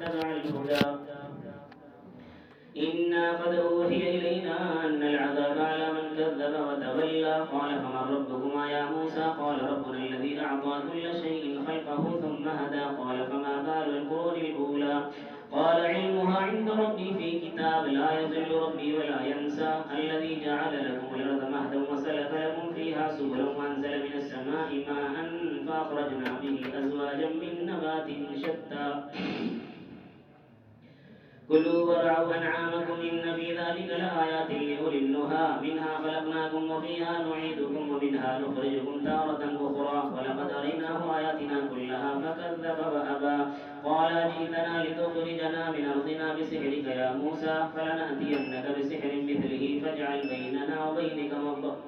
واتبع الهدى. إنا قد أوحي إلينا أن العذاب على من كذب وتولى. قال فمن ربكما يا موسى؟ قال ربنا الذي أعطى كل شيء خلقه ثم هدى. قال فما بال القرون الأولى؟ قال علمها عند ربي في كتاب لا يضل ربي ولا ينسى. الذي جعل لكم الأرض مهدا وسلك لكم فيها سبلا وأنزل من السماء ماء فأخرجنا به أزواجا من نبات شتى كلوا وارعوا أنعامكم إن في ذلك لآيات لأولي النهى. منها خلقناكم وفيها نعيدكم ومنها نخرجكم تارة أخرى. ولقد أريناه آياتنا كلها فكذب وأبى. قال أجئتنا لتخرجنا من أرضنا بسحرك يا موسى؟ فلنأتينك بسحر مثله فاجعل بيننا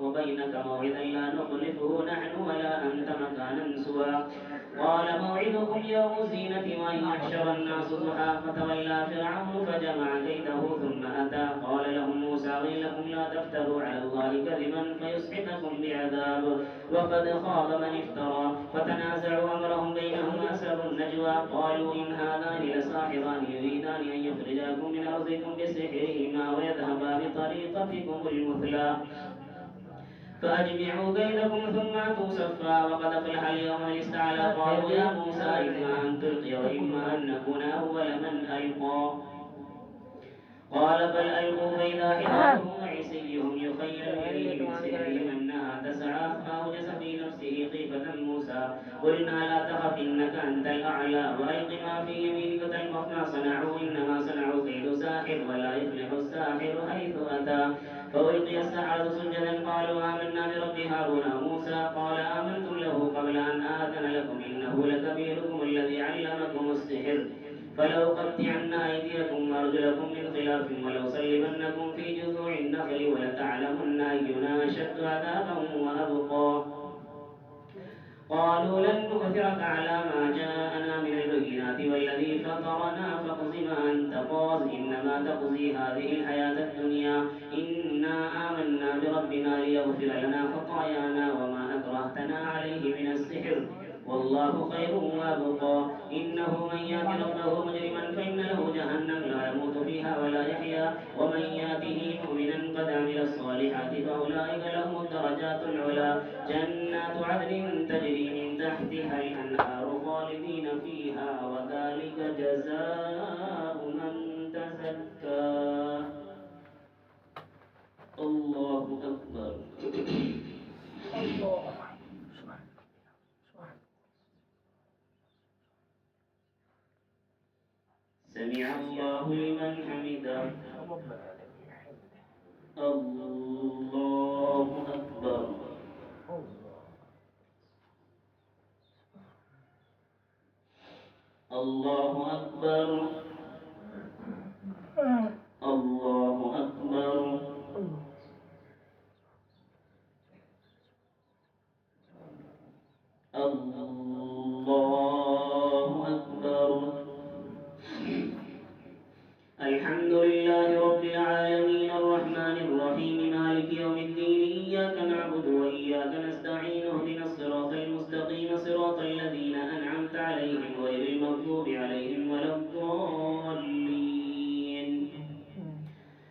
وبينك موعدا لا نخلفه نحن ولا أنت مكانا سوى. قال موعدكم يوم الزينة وأن يحشر الناس ضحى. فتولى فرعون فجمع كيده ثم أتى. قال لهم موسى ويلكم لا تفتروا على الله كذبا فيسحتكم بعذاب وقد خاب من افترى. فتنازعوا أمرهم بينهم وأسروا النجوى. قالوا إن هذان لساحران يريدان أن يخرجاكم من أرضكم بسحرهما ويذهبا بطريقتكم المثلى فأجمعوا كيدكم ثم أتوا صفا. وقد أفلح اليوم من استعلى. قالوا يا موسى إما أن تلقي وإما أن نكون أول من ألقى. قال بل ألقوا فإذا حبالهم وعصيهم يخيل إليه من سحرهم أنها تسعى. فأوجس في نفسه خيفة موسى. قلنا لا تخف إنك أنت الأعلى وألق ما في يمينك تلقف ما صنعوا إنما صنعوا كيد ساحر ولا يفلح الساحر حيث أتى. فألقي السحرة سجدا قالوا آمنا برب هارون وموسى. قال آمنتم له قبل أن آذن لكم إنه لكبيركم الذي علمكم السحر فلأقطعن أيديكم وأرجلكم من خلاف ولأصلبنكم في جذوع النخل ولتعلمن أينا أشد عذابا وأبقى. قالوا لن نؤثرك على ما جاءنا من البينات والذي فطرنا فاقض ما أنت قاض إنما تقضي هذه الحياة الدنيا. إنا آمنا بربنا ليغفر لنا خطايانا وما أكرهتنا عليه من السحر والله خير وابقى. إنه من يأت ربه مجرما فإن له جهنم لا يموت فيها ولا يحيا ومن يأته مؤمنا قد عمل الصالحات فأولئك لهم الدرجات العلى جنات عدن تجري من تحتها الأنهار خالدين فيها وذلك جزاء من تزكى. الله أكبر. الله سمع الله لمن حمده. الله أكبر. الله أكبر. الله أكبر. الله أكبر. الحمد لله رب العالمين الرحمن الرحيم مالك يوم الدين إياك نعبد وإياك نستعين اهدنا الصراط المستقيم صراط الذين أنعمت عليهم غير المغضوب عليهم ولا الضالين.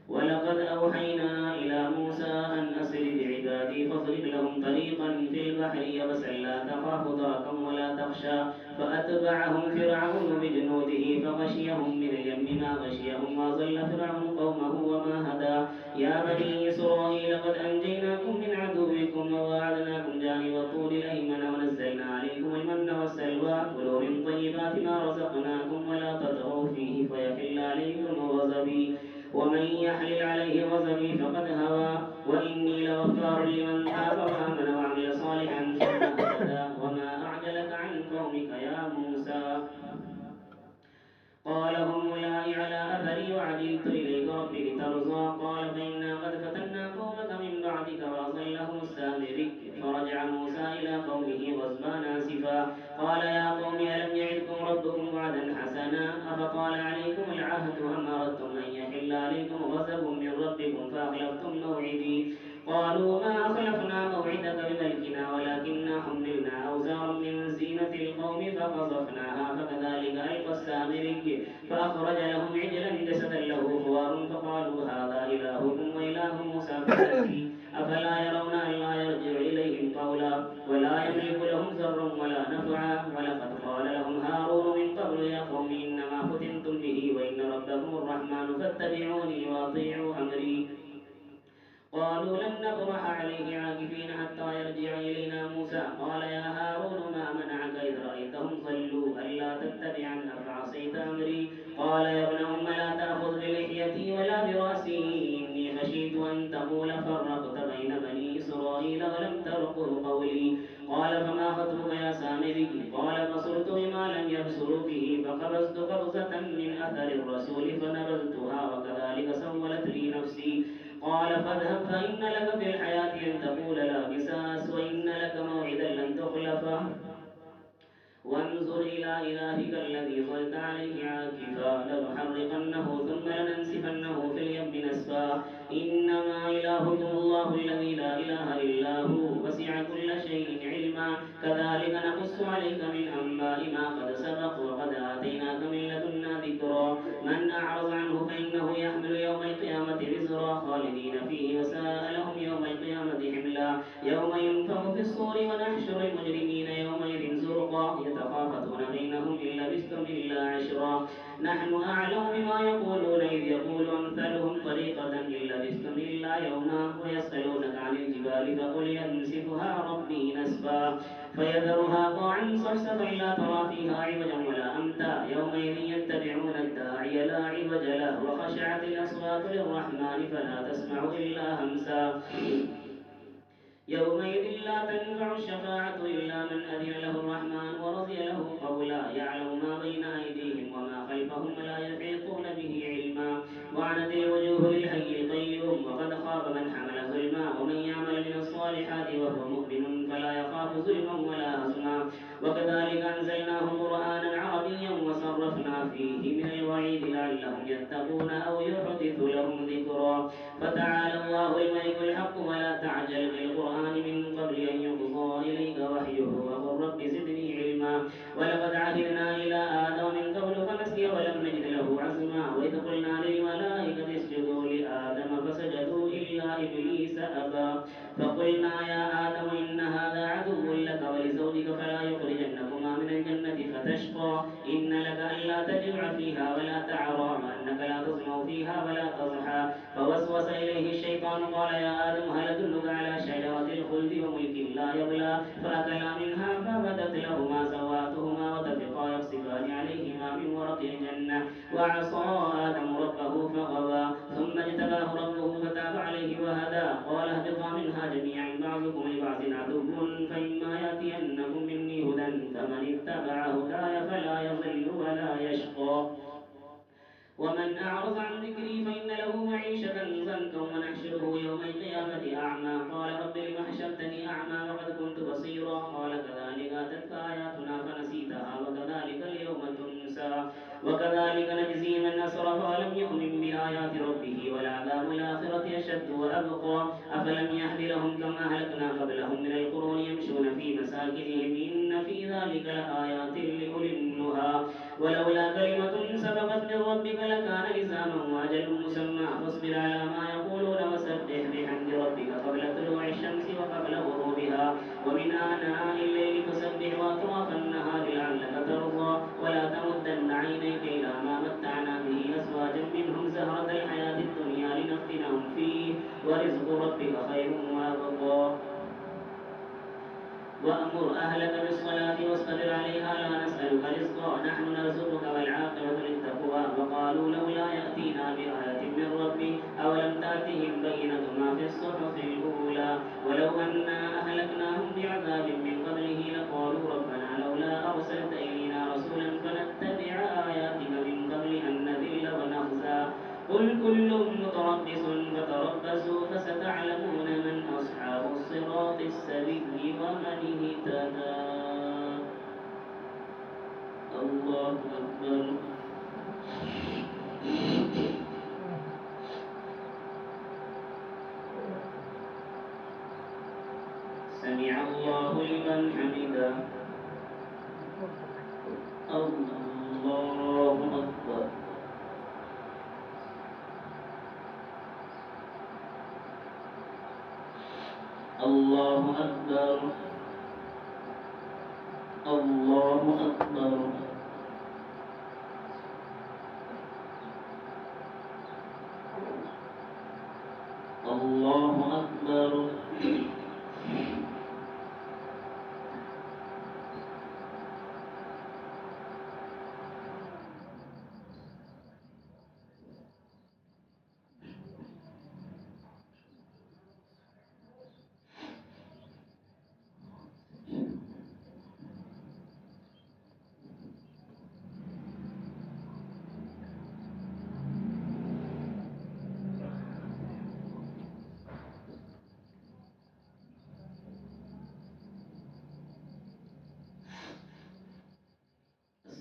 ولقد أوحينا إلى موسى أن أسر بعبادي فاضرب لهم طريقا في البحر يبسا لا تخاف دركا ولا تخشى. فأتبعهم فرعون بجنوده فغشيهم من اليم ما غشيهم وأضل فرعون قومه وما هدى. يا بني إسرائيل قد أنجيناكم من عدوكم ووعدناكم جانب الطور الأيمن ونزلنا عليكم المن والسلوى. كلوا من طيبات ما رزقناكم ولا تطغوا فيه فيحل عليكم غضبي ومن يحلل عليه غضبي فقد هوى. وإني لغفار لمن تاب وآمن وعمل صالحا ثم اهتدى. وما أعجلك عن قومك يا موسى؟ قال هم أولئك على أثري وعجلت إليك رب لترضى. قال فإنا قد فتنا قومك من بعدك وأضلهم السامري. فرجع موسى إلى قومه غضبان آسفا. قال يا قوم ألم يعدكم ربكم وعدا حسنا أفطال عليكم العهد أم أردتم أن يحل عليكم غضب من ربكم فأخلفتم موعدي. قالوا ما أخلفنا موعدك بملكنا ولكننا حملنا أوزارا من زينة القوم فقذفناها فكذلك ألقى السامري فأخرج لهم عجلا جسدا له خوار فقالوا هذا إلهكم وإله موسى فنسي أفلا يرون ألا يرجع إليهم قولا ولا يملك لهم ضرا ولا نفعا ولقد قال لهم هارون من قبل يا قوم إنما فتنتم به وإن ربكم الرحمن فاتبعوني وأطيعوا أمري قالوا لن نبرح عليه عاكفين حتى يرجع إلينا موسى قال يا هارون ما منعك إذ رأيتهم ضلوا ألا تتبعن أفعصيت أمري قال يا ابن أم لا تأخذ بلحيتي ولا برأسي إني خشيت أن تقول فرقت بين بني إسرائيل ولم ترقب قولي قال فما خطبك يا سامري قال بصرت بما لم يبصروا به فقبضت قبضة من أثر الرسول فنبذتها وكذلك سولت لي نفسي قال فاذهب فإن لك في الحياة أن تقول لا مساس وإن لك موعدا لن تخلفه وانظر إلى إلهك الذي ظلت عليه عاكفا لنحرقنه ثم لننسفنه في اليم نسفا إنما إلهكم الله الذي لا إله إلا هو وسع كل شيء علما كذلك نقص عليك من أنباء ما قد سبق وقد آتيناك من لدنا ذكرا من أعرض عنه فإنه يحمل يوم القيامة وزرا خالدين فيه وساء لهم يوم القيامة حملا يوم ينفخ في الصور ونحشر المجرمين يومئذ زرقا يتخافتون بينهم إن لبثتم إلا عشرا نحن أعلم بما يقولون إذ يقول أمثلهم طريقة إن لبثتم إلا يوما ويسألونك عن الجبال فقل ينسفها ربي نسفا فيذرها قاعا صفصفا لا ترى فيها عوجا ولا أمتا يومئذ يتبعون الداعي لا عوج له وخشعت الأصوات للرحمن فلا تسمع إلا همسا يومئذ لا تنفع الشفاعة إلا من أذن له الرحمن ورضي له قولا يعلم ما بين أيديهم وما خلفهم ولا يحيطون به علما وعنت الوجوه للحي القيوم وقد خاب من حمل ظلما ومن يعمل من الصالحات وهو مؤمن فلا يخاف ظلما ولا هضما وكذلك أنزلناه قرآنا عربيا وصرفنا فيه من الوعيد لعلهم يتقون أو يحدث لهم ذكرا فتعالى الله الملك الحق ولا تعجل بالقرآن من قبل أن يقضى إليك وحيه وقل رب زدني علما ولقد عهدنا إلى آدم من قبل فنسي ولم نجد له عزما وإذ قلنا للملائكة اسجدوا لآدم فسجدوا إلا إبليس أبى فقلنا يا آدم إن هذا عدو لك ولزوجك فلا يخرجنكما من الجنة فتشقى إن لك ألا تجوع فيها ولا تعرى وأنك لا تظمأ فيها ولا تضحى فوسوس إليه الشيطان قال يا آدم هل أدلك على شجرة الخلد وملك لا يبلى فأكلا منها فبدت لهما سواتهما وطفقا يخصفان عليهما من ورق الجنة وعصى آدم ربه فغوى ثم اجتباه ربه فتاب عليه وهدى قال اهبطا منها جميعا بعضكم لبعض عدو فإما يأتينكم مني هدى فمن اتبع هداي فلا يضل ولا يشقى ومن أعرض عن ذكري فإن له معيشة ضنكا ونحشره يوم القيامة أعمى قال رب لم حشرتني أعمى وقد كنت بصيرا قال كذلك أتتك آياتنا فنسيتها وكذلك اليوم تنسى وكذلك نجزي من أسرف ولم يؤمن بآيات ربه ولعذاب الآخرة أشد وأبقى أفلم يهد لهم كم أهلكنا قبلهم من القرون يمشون في مساكنهم إن في ذلك لآيات لأولي النهى ولولا كلمة سبقت من ربك لكان لزاما وأجل مسمى فاصبر على ما يقولون وسبح بحمد ربك قبل طلوع الشمس وقبل غروبها ومن آناء الليل فسبح وأطراف النهار لعلك ترضى ولا تمدن عينيك إلى ما متعنا به أزواجا منهم زهرة الحياة الدنيا لنفتنهم فيه ورزق ربك خير وأبقى وأمر أهلك بالصلاة واصطبر عليها لا نسألك رزقا نحن نرزقك والعاقبة للتقوى وقالوا لولا يأتينا بآية من ربه أولم تأتهم بينة ما في الصحف الأولى ولو أنا أهلكناهم بعذاب من قبله لقالوا ربنا لولا أرسلت إلينا رسولا فنتبع آياتك من قبل أن نذل ونخزى قل كل متربص فتربصوا فستعلمون من أصحاب الصراط السوي ومن اهتدى الله أكبر سمع الله لمن حمده أكبر الله أكبر الله أكبر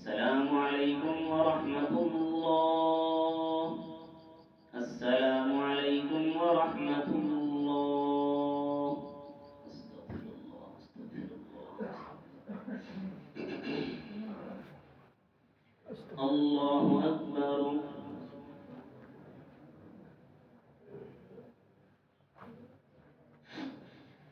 السلام عليكم ورحمة الله السلام عليكم ورحمة الله استغفر الله استغفر الله الله أكبر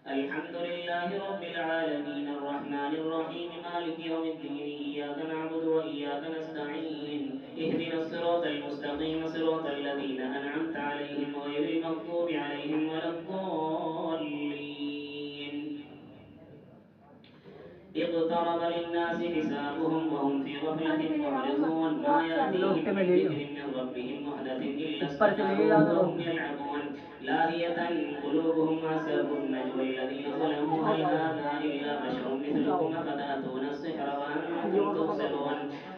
الحمد لله رب العالمين الرحمن الرحيم مالك يوم الدين إياك نعبد وإياك نستعين اهدنا الصراط المستقيم صراط الذين أنعمت عليهم غير المغضوب عليهم ولا الضالين اقترب للناس حسابهم وهم في غفلة معرضون ما يأتيهم من ذكر من ربهم محدث إلا استمعوه وهم يلعبون لاهية قلوبهم وأسروا النجوى الذين ظلموا هل هذا إلا بشر مثلكم أفتأتون السحر وأنتم تبصرون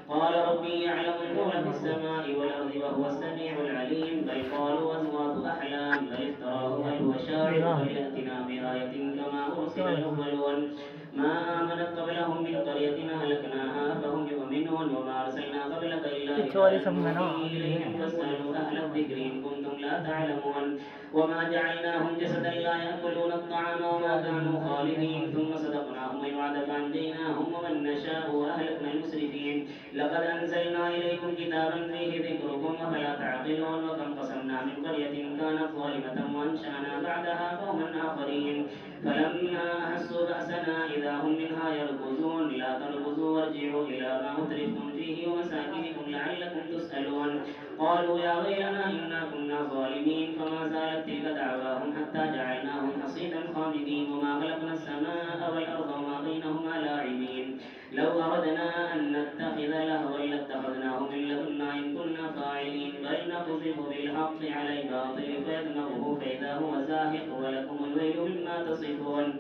قال ربي يعلم القول في السماء والأرض وهو السميع العليم بل قالوا أضغاث أحلام بل افتراه بل هو شاعر فليأتنا بآية كما أرسل الأولون ما آمنت قبلهم من قرية أهلكناها فهم يؤمنون وما أرسلنا قبلك إلا رجالا إليهم فاسألوا أهل الذكر إن كنتم لا تعلمون وما جعلناهم جسدا لا يأكلون الطعام وما كانوا خالدين ثم صدقناهم الوعد فأنجيناهم ومن نشاء وأهلكنا المسرفين لقد أنزلنا إليكم كتابا فيه ذكركم أفلا تعقلون وكم قصمنا من قرية كانت ظالمة وأنشأنا بعدها قوما آخرين فلما أحسوا بأسنا إذا هم منها يركضون لا تركضوا وارجعوا إلى ما أترفتم فيه ومساكنكم لعلكم تسألون قالوا يا ويلنا إنا كنا ظالمين فما زالت تلك دعواهم حتى جعلناهم حصيدا خامدين وما خلقنا السماء والأرض وما بينهما لاعبين لو أردنا أن نتخذ لهوا لاتخذناه من لدنا إن كنا فاعلين بل نقذف بالحق على الباطل فيدمغه فإذا هو زاهق ولكم الويل مما تصفون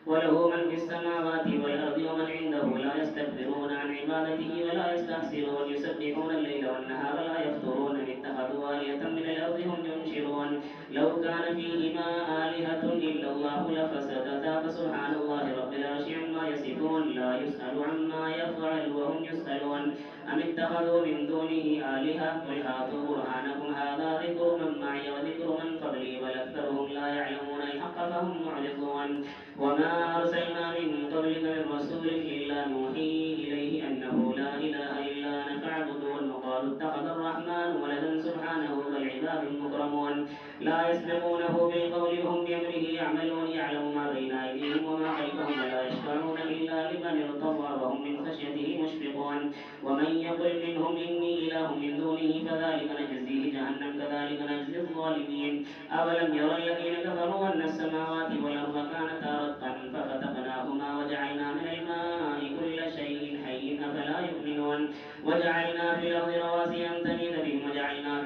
وله من في السماوات والأرض ومن عنده لا يستكبرون عن عبادته ولا يستحسرون يسبحون الليل والنهار لا يفترون اتخذوا آلهة من الأرض هم ينشرون لو كان فيهما آلهة إلا الله لفسدتا فسبحان الله رب العرش عما يصفون لا يسأل عما يفعل وهم يسألون أم اتخذوا من دونه آلهة قل هاتوا برهانكم هذا ذكر من معي وذكر من قبلي بل أكثرهم لا يعلمون الحق فهم معرضون وما أرسلنا من قبلك من رسول إلا نوحي إليه أنه لا إله إلا أنا فاعبدون وقالوا اتخذ الرحمن ولدا سبحانه بل عباد مكرمون لا يسبقونه بالقول وهم بأمره يعملون يعلم ما بين أيديهم وما خلفهم ولا يشفعون إلا لمن ارتضى وهم من خشيته مشفقون ومن يقل منهم إني إله من دونه فذلك نجزيه جهنم كذلك نجزي الظالمين أولم يرى الذين كفروا أن السماوات والأرض كانتا رتقا ففتقناهما وجعلنا من الماء كل شيء حي أفلا يؤمنون وجعلنا في الأرض رواسي أن تميد بهم وجعلنا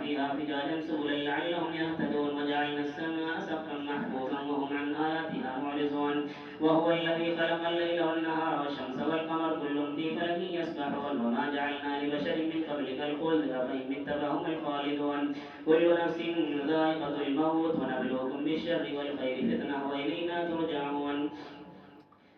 فيها فجاجا سبلا لعلهم يهتدون وجعلنا السماء سقفا محفوظا وهم عن آياتها معرضون وهو الذي خلق الليل والنهار والشمس والقمر كل في فلك يسبحون وما جعلنا لبشر من قبلك الخلد أفإن مت فهم الخالدون كل نفس ذائقة الموت ونبلوكم بالشر والخير فتنة وإلينا ترجعون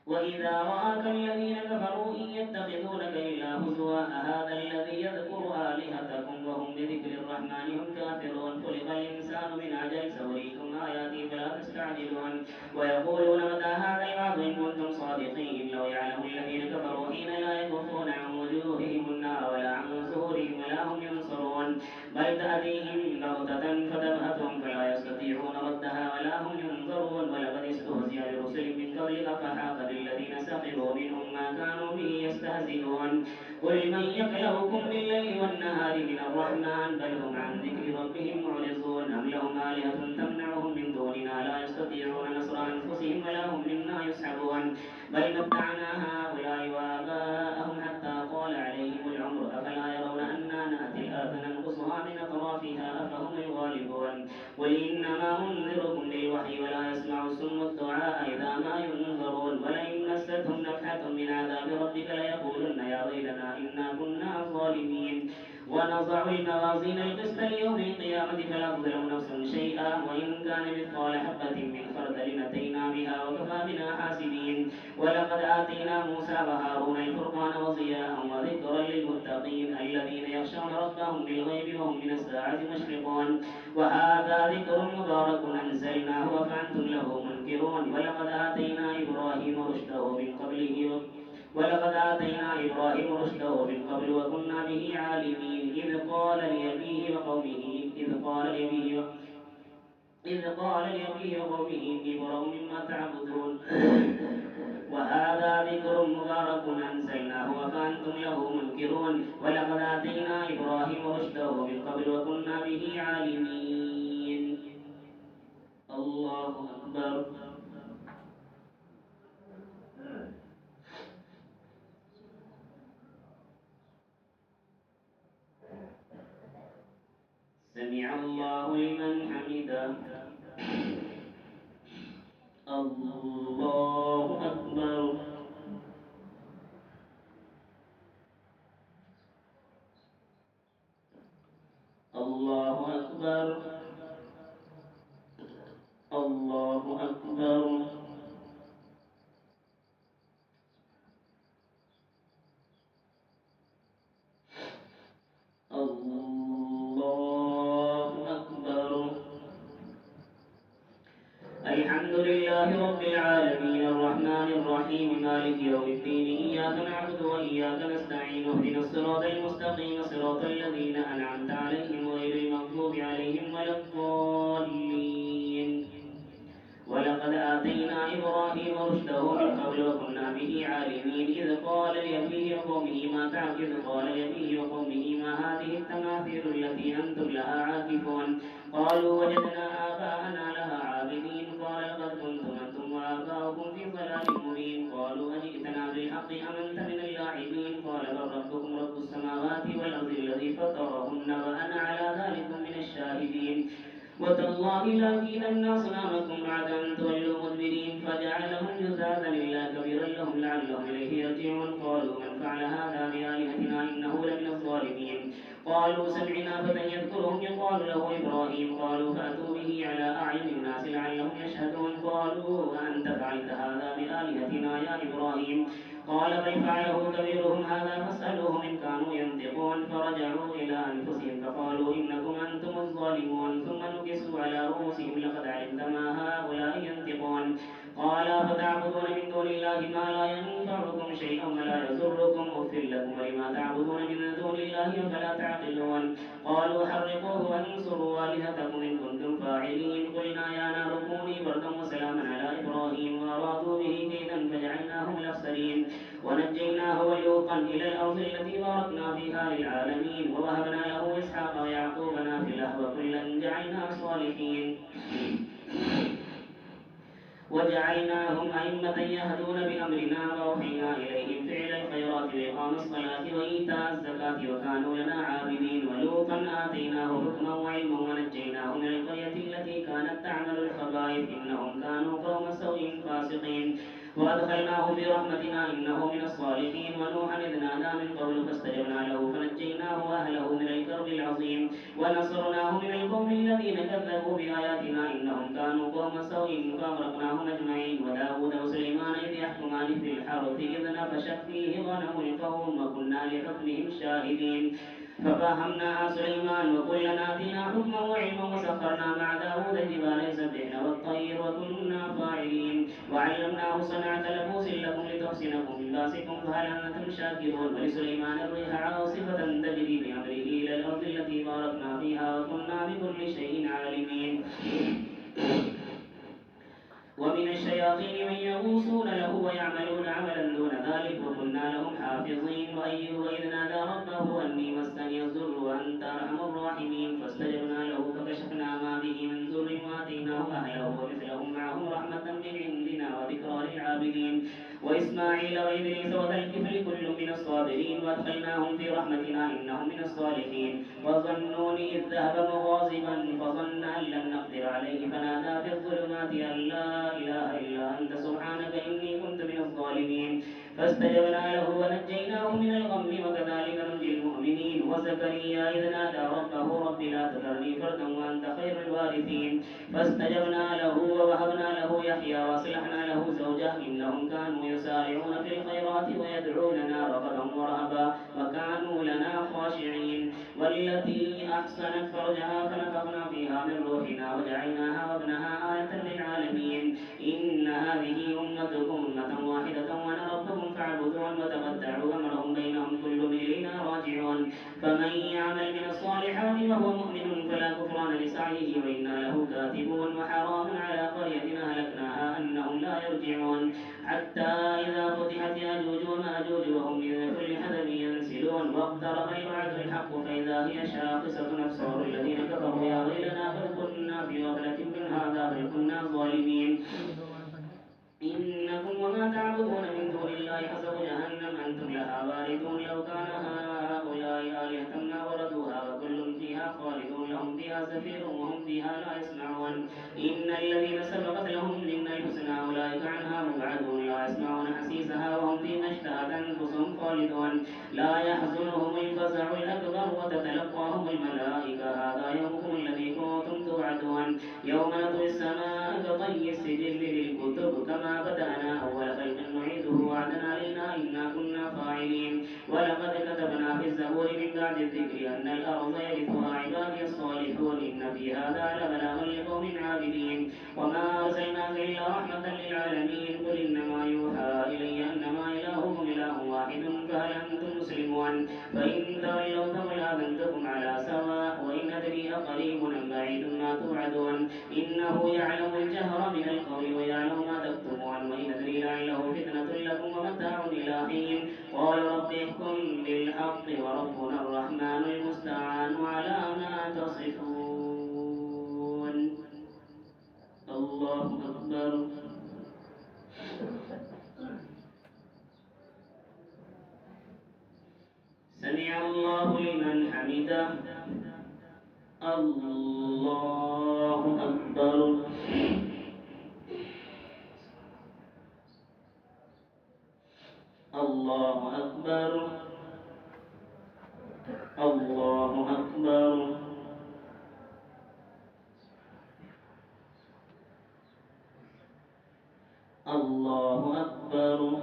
وإذا رآك الذين كفروا إن يتخذونك إلا هزوا أهذا الذي يذكر آلهتكم وهم بذكر الرحمن هم كافرون خلق الإنسان من عجل سأريكم آياتي فلا تستعجلون ويقولون متى هذا الوعد إن كنتم صادقين لو يعلم الذين كفروا حين لا يكفون عن وجوههم النار ولا عن ظهورهم ولا هم ينصرون بل تأتيهم بغتة فتبهتهم فلا يستطيعون ردها سخروا منهم ما كانوا به يستهزئون قل من يكلؤكم بالليل والنهار من الرحمن بل هم عن ذكر ربهم معرضون أم لهم آلهة تمنعهم من دوننا لا يستطيعون نصر أنفسهم ولا هم منا يسحبون بل متعنا هؤلاء وآباءهم حتى طال عليهم العمر أفلا يرون أنا نأتي الأرض ننقصها من أطرافها أفهم الغالبون قل إنما أنذركم بالوحي ولا يسمع الصم الدعاء إذا ما ينذرون ولئن مستهم نفحة من عذاب ربك ليقولن يا ويلنا إنا كنا ظالمين ونضع الموازين القسط ليوم القيامة فلا تظلم نفس شيئا وإن كان مثقال حبة من خردل أتينا بها وكفى بنا حاسبين ولقد آتينا موسى وهارون الفرقان وضياء وذكرا للمتقين الذين يخشون ربهم بالغيب وهم من الساعة مشفقون وهذا ذكر مبارك أنزلناه أفأنتم له منكرون ولقد آتينا إبراهيم رشده من قبل وكنا به عالمين إذ قال لأبيه وقومه إني براء مما تعبدون وهذا ذكر مبارك أنزلناه أفأنتم له منكرون ولقد آتينا إبراهيم رشده من قبل وكنا به عالمين الله أكبر سمع الله لمن حمده الله أكبر الله أكبر الله أكبر الحمد لله رب العالمين الرحمن الرحيم مالك يوم الدين إياك نعبد وإياك نستعين اهدنا الصراط المستقيم صراط الذين أنعمت عليهم غير المغضوب عليهم ولا الضالين ولقد آتينا إبراهيم رشده من قبل وكنا به عالمين إذ قال لأبيه وقومه ما هذه التماثيل التي أنتم لها عاكفون قالوا وجدنا آباءنا لها عابدين قال لقد كنتم أنتم وآباؤكم في ضلال مبين قالوا أجئتنا بالحق أم أنت من اللاعبين قال بل ربكم رب السماوات والأرض الذي فطرهن وأنا على ذلك من الشاهدين وتالله لأكيدن أصنامكم بعد أن تولوا مدبرين فجعلهم جذاذا إلا كبيرا لهم لعلهم إليه يرجعون قالوا من فعل هذا بآلهتنا إنه لمن الظالمين قالوا سمعنا فتى يذكرهم يقال له إبراهيم قالوا فأتوا به على أعين الناس لعلهم يشهدون قالوا أأنت فعلت هذا بآلهتنا يا إبراهيم قال بل فعله كبيرهم هذا فاسألوهم إن كانوا ينطقون فرجعوا إلى أنفسهم فقالوا إنكم أنتم الظالمون ثم نكسوا على رؤوسهم لقد علمت ما هؤلاء ينطقون قال فتعبدون من دون الله ما لا ينفعكم شيئا ولا يضركم أف لكم ولما تعبدون من دون الله فلا تعقلون قالوا حرقوه وانصروا آلهتكم إن كنتم فاعلين قلنا يا نار كوني بردا وسلاما على إبراهيم وأرادوا به كيدا فجعلناهم الأخسرين ونجيناه ولوطا إلى الأرض التي باركنا فيها للعالمين ووهبنا له إسحاق ويعقوب نافلة وكلا جعلنا صالحين وجعلناهم أئمة يهدون بأمرنا وأوحينا إليهم فعل الخيرات وإقام الصلاة وإيتاء الزكاة وكانوا لنا عابدين ولوطا آتيناه حكما وعلما ونجيناه من القرية التي كانت تعمل الخبائث إنهم كانوا قوم سوء فاسقين وأدخلناه في رحمتنا إنه من الصالحين ونوحا إذ نادى من قبل فاستجبنا له فنجيناه وأهله من الكرب العظيم ونصرناه من القوم الذين كذبوا بآياتنا إنهم كانوا قوم سوء فأغرقناهم أجمعين وداود وسليمان إذ يحكمان في الحرث إذ نفشت فيه غنم القوم وكنا لحكمهم شاهدين ففهمناها سليمان وكلنا آتينا حكما وعلما وسخرنا مع داود الجبال يسبحن والطير وكنا فاعلين وعلمناه صنعة لبوس لكم لتحصنكم من باسكم فهل أنتم شاكرون ولسليمان الريح عاصفة تجري بأمره إلى الأرض التي باركنا فيها وكنا بكل شيء عالمين ومن الشياطين من يغوصون له ويعملون عملا دون أيوب إذ نادى ربه أني مسني الضر وأنت أرحم الراحمين فاستجبنا له فكشفنا ما به من ضر وآتيناه أهله ومثلهم معهم رحمة من عندنا وذكرى للعابدين وإسماعيل وإدريس وذا الكفل كل من الصابرين وأدخلناهم في رحمتنا إنهم من الصالحين وظنون إذ ذهب مغاضبا فظن أن لن نقدر عليه فنادى في الظلمات أن لا إله إلا أنت سبحانك إني كنت من الظالمين فاستجبنا له ونجيناه من الغم وكذلك ننجي المؤمنين وزكريا إذ نادى ربه رب لا تذرني فردا وأنت خير الوارثين فاستجبنا له ووهبنا له يحيى وأصلحنا له زوجه إنهم كانوا يسارعون في الخيرات ويدعوننا رغبا ورهبا وكانوا لنا خاشعين والتي أحسنت فرجها فنفخنا فيها من روحنا وجعلناها وابنها آية للعالمين إن هذه أمتكم أمة واحدة وأنا ربكم فاعبدون وتمتعوا أمرهم بينهم كل إلينا راجعون فمن يعمل من الصالحات وهو مؤمن فلا كفران لسعيه وإنا له كاتبون وحرام على قرية أهلكناها أنهم لا يرجعون حتى إذا فتحت يأجوج ومأجوج وهم من كل حدب ينسلون واقترب الوعد الحق فإذا هي شاخصة أبصار الذين كفروا يا ويلنا بل كنا في غفلة من هذا بل كنا ظالمين إنكم وما تعبدون من دون الله حسب جهنم أنتم لها واردون لو كان هؤلاء آلهة ما وردوها وكل فيها خالدون لهم فيها زفير وهم فيها لا يسمعون إن الذين سبقت لهم منا الحسنى أولئك عنها مبعدون لا يسمعون حسيسها وهم فيما اشتهت أنفسهم خالدون لا يحزنهم الفزع الأكبر وتتلقاهم الملائكة هذا يومكم الذي كنتم توعدون يوم نطوي السماء كطي السجل للكتب كما بدأنا أول خلق نعيده وعدا علينا إنا كنا فاعلين ولقد كتبنا في الزبور من بعد الذكر أن الأرض يرثها عبادي الصالحون إن في هذا لبلاغا لقوم عابدين وما أرسلناك إلا رحمة للعالمين قل إنما يوحى إلي أنما إلهكم إله واحد فهل أنتم مسلمون فإن تولوا فقل آذنتكم على سواء وإن أدري أقريب أم بعيد ما توعدون إنه يعلم الجهر من القول ويعلم ما تكتمون وإن أدري لعله فتنة لكم ومتاع إلى حين قال رب احكم بالحق وربنا الرحمن المستعان على ما تصفون الله أكبر سمع الله لمن حمده الله أكبر الله أكبر الله أكبر الله أكبر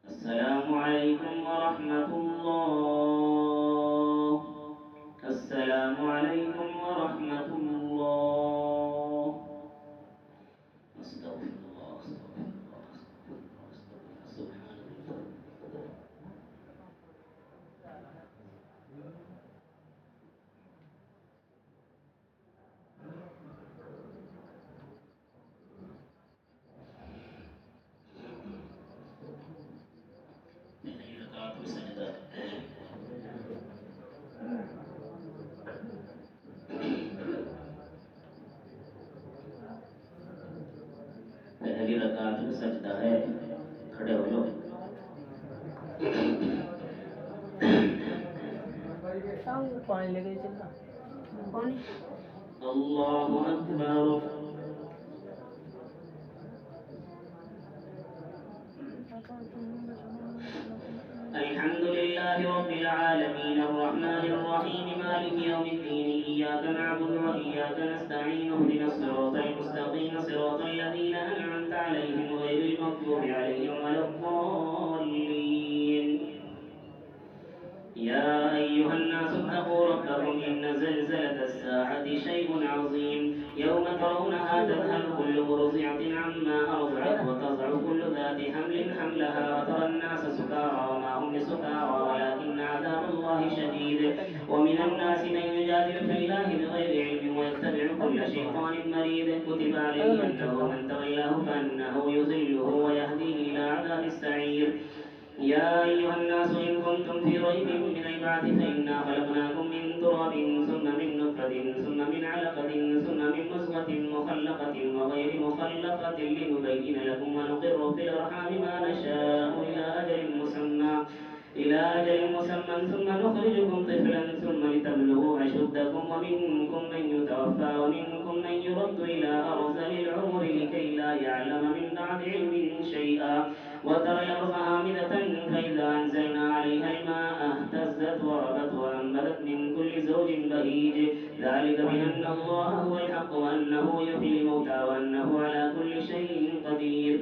السلام عليكم ورحمة الله السلام عليكم ورحمة الله أستغفر الله أستغفر الله أستغفر الله سبحان الله पहली रकात में सजदा है खड़े हो लो पानी लेके चलना पानी अल्लाहु अकबर الحمد لله رب العالمين الرحمن الرحيم مالك يوم الدين إياك نعبد وإياك نستعين اهدنا الصراط المستقيم مستقيم صراط الذين أنعمت عليهم غير المغضوب عليهم ولا الضالين. يا أيها الناس اتقوا ربكم إن زلزلة الساعة شيء عظيم يوم ترونها تذهل كل مرضعة عما أرضعت وتضع كل ذات حمل حملها وترى الناس سكارى وما هم بسكارى ولكن عذاب الله شديد. ومن الناس من يجادل في الله بغير علم ويتبع كل شيطان مريد كتب عليه أنه من تولاه فأنه يضله ويهديه إلى عذاب السعير. يا أيها الناس إن كنتم في ريب من البعث فإنا خلقناكم من تراب ثم من نطفة ثم من علقة ثم من مضغة مخلقة وغير مخلقة لنبين لكم ونقر في الأرحام ما نشاء إلى أجل مسمى ثم نخرجكم طفلا ثم لتبلغوا أشدكم ومنكم من يتوفى ومنكم من يرد إلى أرذل العمر لكي لا يعلم من بعد علم شيئا. وترى الأرض هامدة فإذا أنزلنا عليها الماء اهتزت وربت وأنبتت من كل زوج بهيج ذلك بأن الله هو الحق وأنه يحيي الموتى وأنه على كل شيء قدير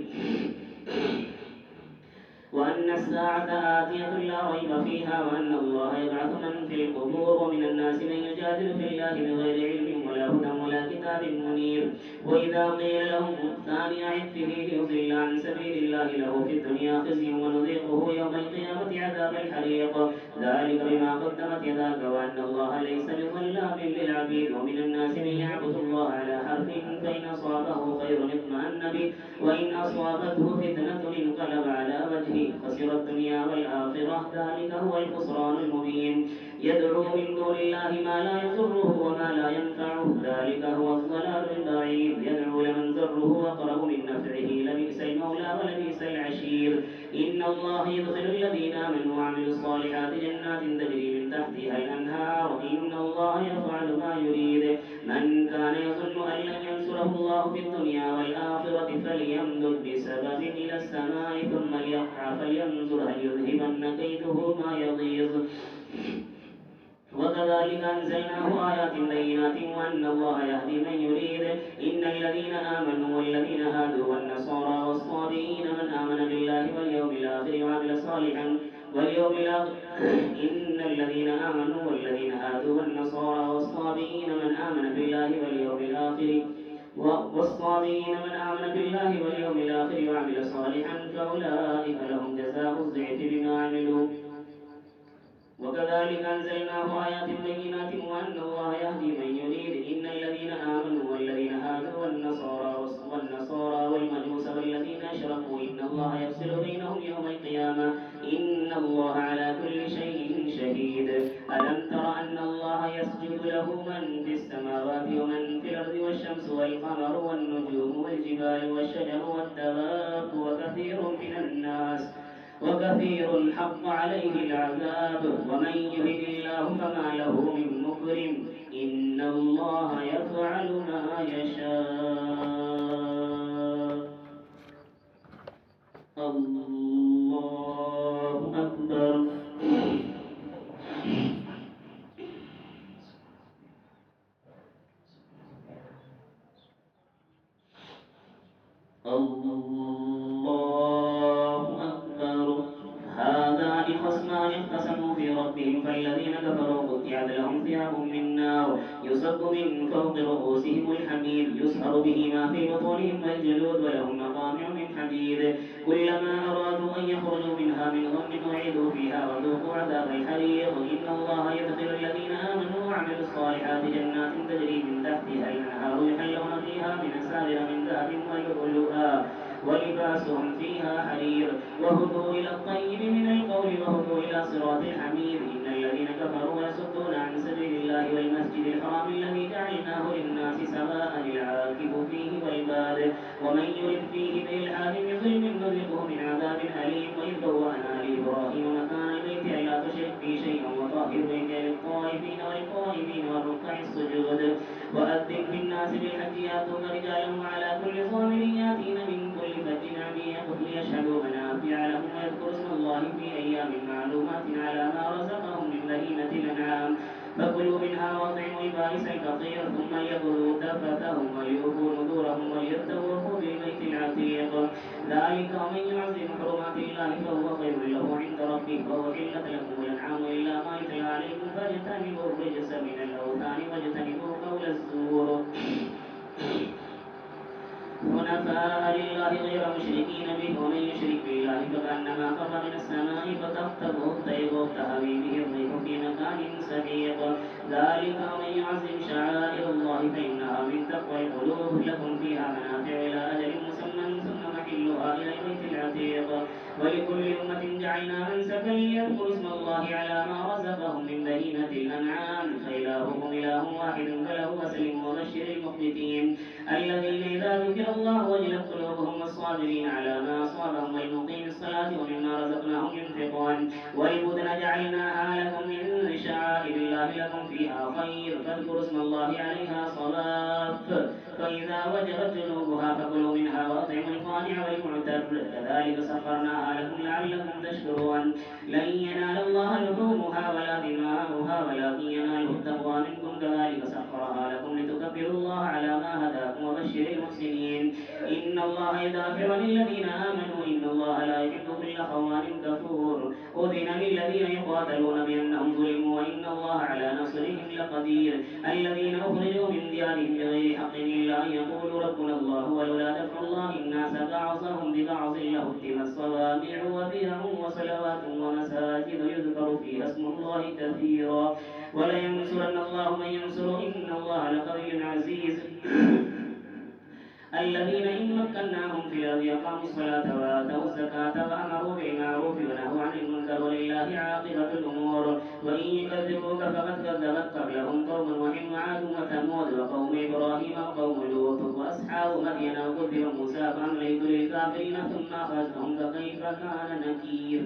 وأن الساعة آتية لا ريب فيها وأن الله يبعث من في القبور. ومن الناس من يجادل في الله بغير علم ولا هدى ولا كتاب منير. وإذا قيل لهم ثاني عطفه ليضل عن سبيل الله له في الدنيا خزي ونذيقه يوم القيامة عذاب الحريق ذلك بما قدمت يداك وأن الله ليس بظلام للعبيد. ومن الناس من يعبد الله على حرف فإن أصابه خير اطمأن به وإن أصابته فتنة انقلب على وجهه خسر الدنيا والآخرة ذلك هو الخسران المبين. يدعو من دون الله ما لا يضره وما لا ينفعه ذلك هو الضلال البعيد. يدعو لمن ضره أقرب من نفعه لبئس المولى ولبئس العشير. إن الله يدخل الذين آمنوا وعملوا الصالحات جنات تجري من تحتها الأنهار إن الله يفعل ما يريد. من كان يظن أن لن ينصره الله في الدنيا والآخرة فليمدد بسبب إلى السماء ثم ليقطع فلينظر هل يذهبن كيده ما يغيظ. وكذلك أنزلناه آيات بينات وأن الله يهدي من يريد. إن الذين آمنوا والذين هادوا والنصارى والصابئين من آمن بالله واليوم الآخر وعمل صالحا إن الذين آمنوا والذين هادوا والنصارى والصابئين من آمن بالله واليوم الآخر وعمل صالحا فأولئك لهم جزاء الضعف بما عملوا. وكذلك أنزلناه آيات بينات وأن الله يهدي من يريد. إن الذين آمنوا والذين هادوا والنصارى والمجوس والذين أشركوا إن الله يفصل بينهم يوم القيامة إن الله على كل شيء شهيد. ألم تر أن الله يسجد له من في السماوات ومن في الأرض والشمس والقمر والنجوم والجبال والشجر والدواب وكثير حق عليه العذاب ومن يهد الله فما له من مكرم إن الله يفعل ما يشاء. الله أكبر. هذان خصمان اختصموا في ربهم فالذين كفروا قطعت لهم ثياب من نار يصب من فوق رؤوسهم الحميد يسهر به ما في بطونهم والجلود ولهم مقامع من حديد كلما أرادوا أن يخرجوا منها من غم أعيدوا فيها وذوقوا عذاب الحريق. إن الله يدخل الذين آمنوا وعملوا الصالحات جنات تجري من تحتها الأنهار يحلون فيها من أساور من ذهب ولؤلؤا ولباسهم فيها حرير وهدوا إلى الطيب من القول وهدوا إلى صراط الحميد. إن الذين كفروا يصدون عن سبيل الله والمسجد الحرام الذي جعلناه للناس سواء العاكف فيه والباد ومن يرد فيه بإلحاد بظلم نذقه من عذاب أليم. وإذ بوأنا لإبراهيم مكان البيت ألا تشرك بي شيئا وطهر بيتي للطائفين والقائمين والركع السجود وأذن في الناس بالحج يأتوك رجالا وعلى كل ضامر يأتين من كل فج عميق ليشهدوا منافع لهم ويذكروا اسم الله في أيام معلومات على ما رزقهم من بهيمة الأنعام. فكلوا منها وأطعموا البائس الفقير ثم ليقضوا تفتهم وليوفوا نذورهم وليطوفوا بالبيت العتيق ذلك ومن يعظم حرمات الله فهو خير له عند ربه وهو حلت لكم الأنعام إلا ما يتلى عليكم فاجتنبوا الرجس من الأوثان واجتنبوا قول الزور حنفاء لله غير مشركين به ومن يشرك بالله فكأنما خر من السماء فتخطفه الطير وتهوي به الريح في مكان سحيق ذلك ومن يعظم شعائر الله فإنها من تقوى القلوب لكم فيها منافع إلى أجل مسمى ثم محلها إلى البيت العتيق ولكل أمة جعلنا منسكا ليذكروا اسم الله على ما رزقهم من بهيمة الأنعام فإلهكم إله واحد فله أسلموا وبشر المخبتين الذين إذا ذكر الله وجلت قلوبهم والصابرين على ما أصابهم والمقيم الصلاة ومما رزقناهم ينفقون والبدن جعلناها لكم من شعائر الله لكم فيها خير فاذكروا اسم الله عليها صواف فإذا وجبت جنوبها فكلوا منها وأطعموا القانع والمعتر كذلك سخرناها لكم لعلكم تشكرون لن ينال الله لحومها ولا دماؤها ولكن يناله التقوى منكم كذلك سخرها لكم لتكبروا الله على ما هداكم وبشر المحسنين إن الله يدافع عن الذين آمنوا إن الله لا يحب كل خوان كفور أذن للذين يقاتلون بأنهم ظلموا وإن الله على نصرهم لقدير الذين أخرجوا من ديارهم بغير حق إلا أن يقولوا ربنا الله ولولا دفع الله الناس بعضهم ببعض لهدمت صوامع وبيع وصلوات ومساجد يذكر فيها اسم الله كثيرا ولينصرن الله من ينصر إن الله لقوي عزيز الذين إن مكناهم في الأرض أقاموا الصلاة وآتوا الزكاة وأمروا بالمعروف ونهوا عن المنكر ولله عاقبة الأمور وإن يكذبوك فقد كذبت قبلهم قوم نوح وعاد وثمود وقوم إبراهيم وقوم لوط وأصحاب مدين وكذب موسى فأمليت للكافرين ثم أخذتهم فكيف كان نكير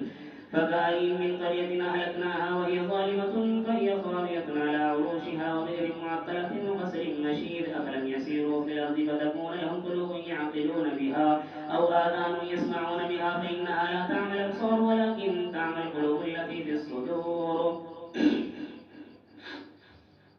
فكأين من قرية أهلكناها وهي ظالمة فهي خاوية على عروشها وغير معطلة وقصر مشيد أفلم يسيروا في الأرض فتكون لهم قلوب يعقلون بها أو آذان يسمعون بها فإنها لا تعمى الأبصار ولكن تعمى القلوب التي في الصدور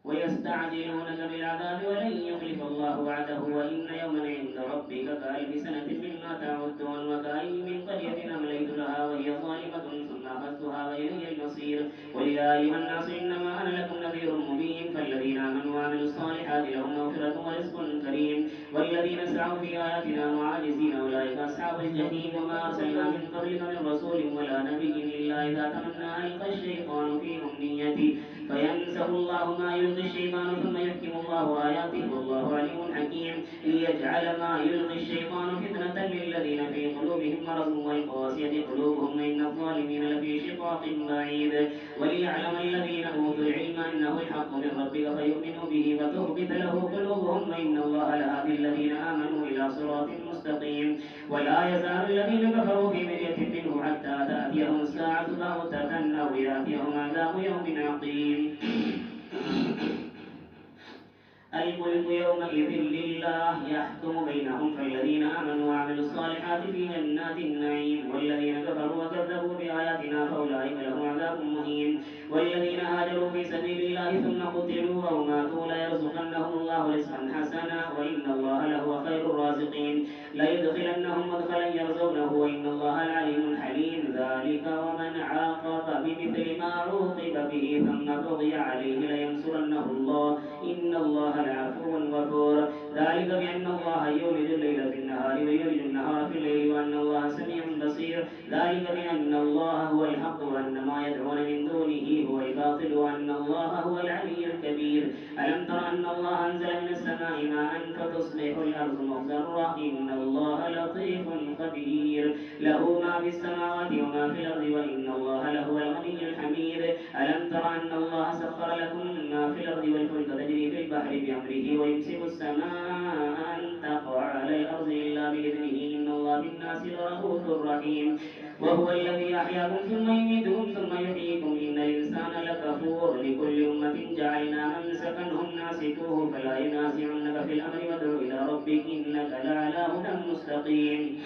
ويستعجلونك بالعذاب ولن يخلف الله وعده وإن يوما عند ربك كألف سنة مما تعدون وكأين من قرية أمليت لها وهي ظالمة ثم أخذتها وإلي المصير قل يا أيها الناس إنما أنا لكم نذير مبين فالذين آمنوا وعملوا الصالحات لهم مغفرة ورزق كريم والذين سعوا في آياتنا معاجزين أولئك أصحاب الجحيم وما أرسلنا من قبلك من رسول ولا نبي إلا إذا تمنى ألقى الشيطان في أمنيته فينسخ الله ما يلقي الشيطان ثم يحكم الله آياته والله عليم حكيم ليجعل ما يلقي الشيطان فتنة للذين في قلوبهم مرض والقاسية قلوبهم إن الظالمين لفي شقاق بعيد وليعلم الذين أوتوا العلم أنه الحق من ربك فيؤمنوا به وتخبت له قلوبهم وإن الله لهادي الذين آمنوا إلى صراط مستقيم ولا يزال الذين كفروا في مرية منه حتى تأتيهم الساعة بغتة أو يأتيهم عذاب يوم عقيم الملك يومئذ لله يحكم بينهم فالذين آمنوا وعملوا الصالحات في جنات النعيم والذين كفروا وكذبوا بآياتنا فأولئك لهم عذاب مهين والذين هاجروا في سبيل الله ثم قتلوا أو ماتوا ليرزقنهم الله رزقا حسنا وإن الله لهو خير الرازقين ليدخلنهم مدخلا يرزقونه وإن الله العليم الحليم ذلك ومن عاقب بمثل ما عوقب به ثم بغي عليه لينصرنه الله إن الله لعفو غفور ذلك بأن الله يولد الليل في النهار ويولد النهار في الليل وأن الله سميع بصير ذلك بأن الله هو الحق وأن ما يدعون من دونه هو الباطل وأن الله هو العلي الكبير ألم تر أن الله أنزل من السماء ماء فتصبح الأرض مخضرة إن الله لطيف خبير له ما في السماوات وما في الأرض وإن الله لهو الغني الحميد ألم تر أن الله سخر لكم ما في الأرض والفلك تجري في البحر بأمره ويمسك السماء أن تقع على الأرض إلا بإذنه إن الله بالناس لرؤوف رحيم وهو الذي أحياكم ثم يميتكم ثم يحييكم إن الإنسان لكفور لكل أمة جعلنا منسكا هم ناسكوه فلا ينازعنك في الأمر وادع إلى ربك إنك لعلى هدى مستقيم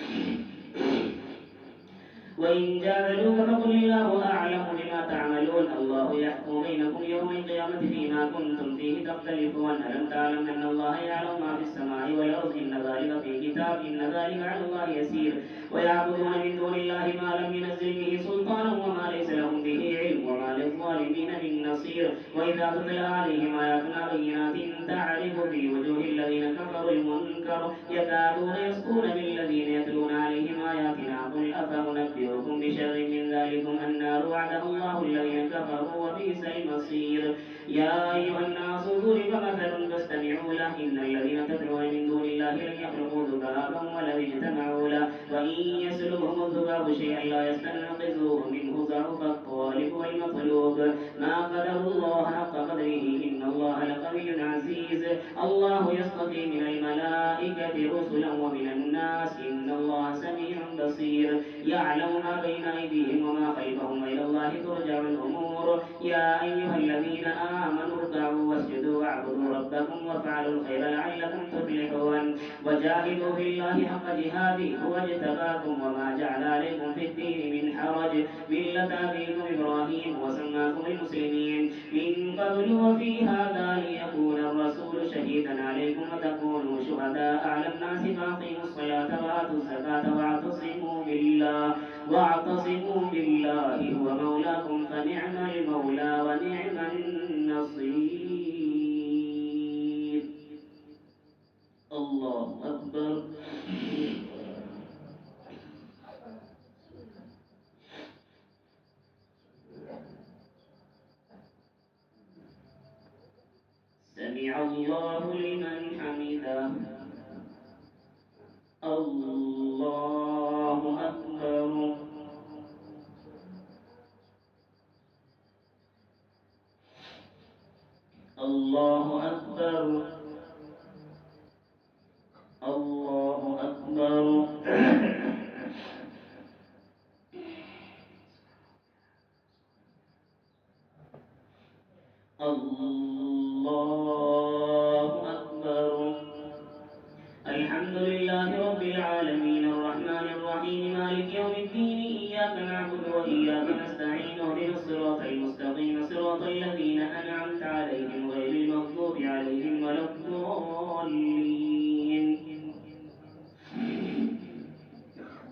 وإن جادلوك فقل الله أعلم بما تعملون الله يحكم بينكم يوم القيامة فيما كنتم فيه تختلفون ألم تعلم أن الله يعلم ما في السماء والأرض إن ذلك في كتاب إن ذلك على الله يسير ويعبدون من دون الله ما لم ينزل به سلطانا وما ليس لهم به علم وما للظالمين من نصير وإذا تتلى عليهم آياتنا بينات تعرف في وجوه الذين كفروا المنكر يكادون يسقون بالذين يتلون عليهم آياتنا قل أفأنبئكم بشر من ذلكم النار وعدها الله الذين كفروا وبئس المصير يا أيها الناس ضرب مثل فاستمعوا له إن الذين تدعون من دون الله لن يخلقوا ذبابا ولو اجتمعوا له وإن يسلبهم الذباب شيئا لا يستنقذوه منه ضعف الطالب والمطلوب ما قدر الله حق قدره إن الله لقوي عزيز الله يصطفي من الملائكة رسلا ومن الناس إن الله سميع بصير يعلم ما بين أيديهم وما خلفهم وإلى الله ترجع الأمور يا أيها الذين آمنوا اركعوا واسجدوا واعبدوا ربكم وافعلوا الخير لعلكم تفلحون وجاهدوا في الله حق جهاده هو اجتباكم وما جعل عليكم في الدين من حرج ملة أبيكم إبراهيم وسماكم المسلمين من قبل وفي هذا ليكون الرسول شهيدا عليكم وتكونوا شهداء على الناس فأقيموا الصلاة وآتوا الزكاة واعتصموا بالله هو مولاكم فنعم المولى ونعم النصير الله أكبر سمع الله لمن حمده الله أكبر الله أكبر الله أكبر الله أكبر الحمد لله رب العالمين الرحمن الرحيم مالك يوم الدين إياك نعبد وإياك نستعين اهدنا الصراط المستقيم صراط الذين أنعمت عليهم غير المغضوب عليهم ولا الضالين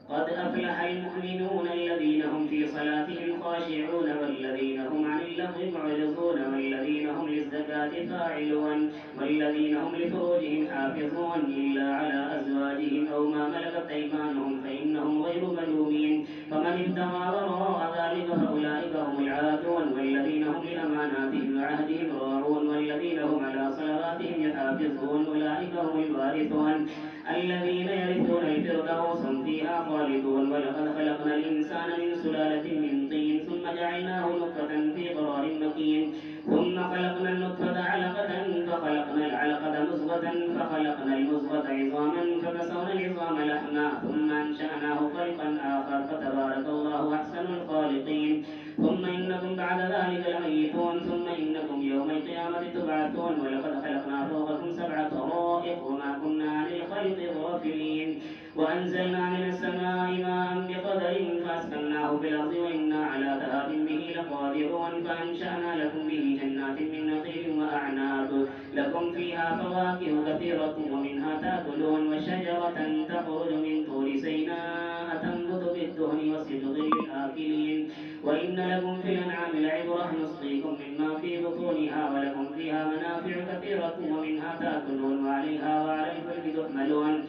قد أفلح المؤمنون الذين هم في صلاتهم خاشعون والذين هم عن اللغو معرضون والذين هم للزكاة فاعلون والذين هم لفروجهم حافظون إلا على أزواجهم أو ما ملكت أيمانهم فإنهم غير ملومين فمن ابتغى وراء ذلك فأولئك هم العادون والذين هم لأماناتهم وعهدهم راعون والذين هم على صلواتهم يحافظون أولئك هم الوارثون الذين يرثون الفردوس هم فيها خالدون ولقد خلقنا الإنسان من سلالة من طين ثم جعلناه نطفة في قرار مكين ثم خلقنا النطفة علقة فخلقنا العلقة مزغة فخلقنا المزغة عظاما فكسونا العظام لحما ثم أنشأناه خلقا آخر فتبارك الله أحسن الخالقين ثم إنكم بعد ذلك لميتون ثم إنكم يوم القيامة تبعثون ولقد خلقنا فوقكم سبع طرائق وما كنا عن الخلق غافلين وأنزلنا من السماء ماء بقدر فأسكناه في الأرض وإنا على ذهاب به لقادرون فأنشأنا لكم به جنات من نخيل وأعناب لكم فيها فواكه كثيرة ومنها تأكلون وشجرة تخرج من طور سيناء تنبت بالدهن وصدغ للآكلين وإن لكم في الأنعام لعبرة نسقيكم مما في بطونها ولكم فيها منافع كثيرة ومنها تأكلون وعليها وعلى الفلك تحملون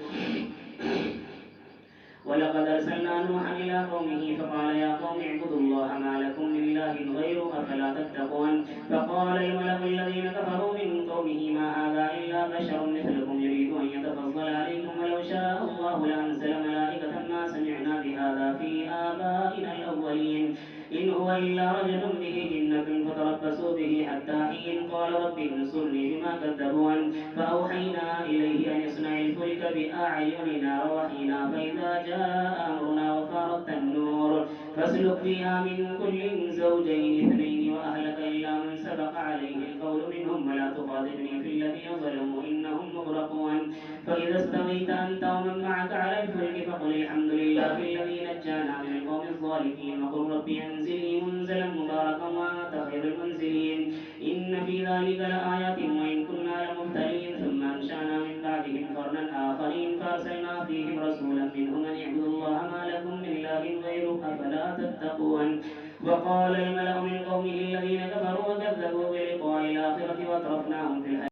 ولقد أرسلنا نوحا إلى قومه فقال يا قوم اعبدوا الله ما لكم من إله غيره أفلا تتقون فقال الملأ الذين كفروا من قومه ما هذا إلا بشر مثلكم يريد أن يتفضل عليكم ولو شاء الله لأنزل ملائكة ما سمعنا بهذا في آبائنا الأولين إن هو إلا رجل به جنة فتربصوا به حتى حين قال رب انصرني بما كذبون فأوحينا إليه أن يصنع الفلك بأعيننا ووحينا فإذا جاء أمرنا وفارت النور فاسلك فيها من كل زوجين اثنين وأهلك إلا من سبق عليه القول منهم ولا تخاطبني في الذين ظلموا إنهم مغرقون فإذا استويت أنت ومن معك على الفلك فقل الحمد لله الذي نجانا من القوم الظالمين الصالحين وقل رب أنزلني منزلا مباركا وأنت خير المنزلين إن في ذلك لآيات وإن كنا لمبتلين ثم أنشأنا من بعدهم قرنا آخرين فأرسلنا فيهم رسولا منهم أن اعبدوا الله ما لكم من إله غيره أفلا تتقون وقال الملأ من قومه الذين كفروا وكذبوا بلقاء الآخرة وأترفناهم في الحياة